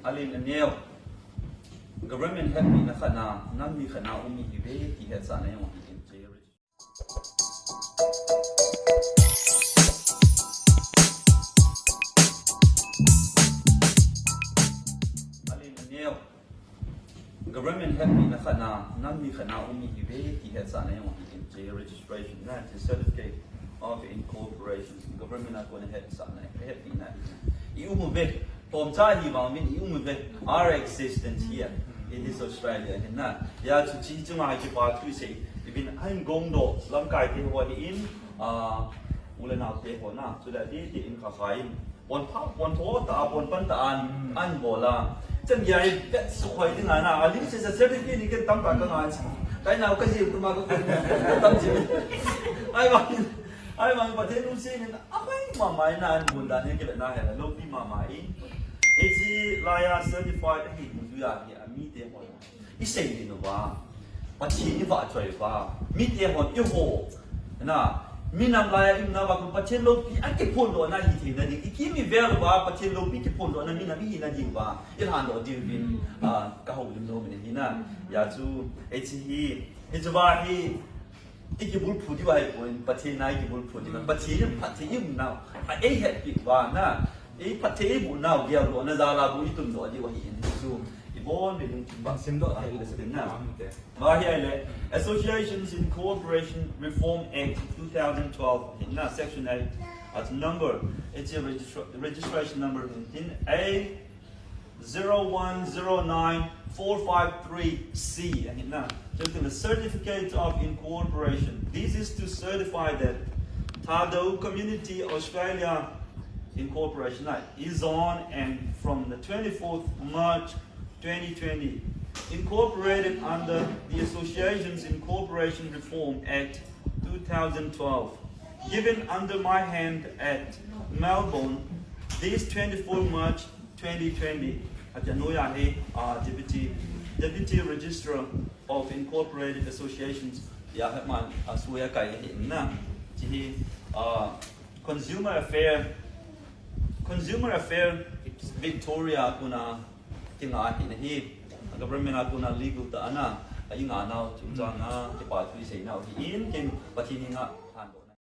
alin anel government hetpi na khana nan mi khana umi hi ve ti het sa na yong in jeri alin anel government hetpi na khana nan mi khana umi hi ve ti het sa na yong in jeri registration that is certificate of incorporation government are going to head sa na hetpi na you move it from China, you move our existence here in this Australia. And that, yeah, to teach them how to part to say, even I'm going to some guy what in Ulana Pehona, so that they in Kakipah, one pop, one water, one panta, and bola. Then, yeah, that's quite in an hour. At least it's a certificate you can come back on. Right now, because you come out I want to tell you saying, I Mama, and Bundan, you get I have a low Mama in. It's like certified. We are here. Meet them on. You say you know what? But she never try. Meet them on your home. Now, Minam Laya in Nava, Pachelo, I can pull on a hit. It give me very well, Pachelo, Picky pull on a Mina Jiva. It handled in Kahol Nomina. Yatu, it's about he. If you will put you out, but he will put you, but he didn't now. I had big one now. A potato now, dear Ronazala, we don't know what he in. So, if all the now. Associations Incorporation Reform Act 2012, in Section 8, at number, it's a registration number in A 0109453C, and now, just in the certificate of incorporation. This is to certify that THADOU Community Australia Incorporation is on and from the 24th March 2020 incorporated under the Associations Incorporation Reform Act 2012 given under my hand at Melbourne this 24 March 2020 at Janoya Deputy Registrar of Incorporated Associations Yahatman Asuya Kai na Consumer Affair Victoria kuna tinga hinahi government kuna legal ta ana ayun nga now chungchang na department say now in kin patini nga handle na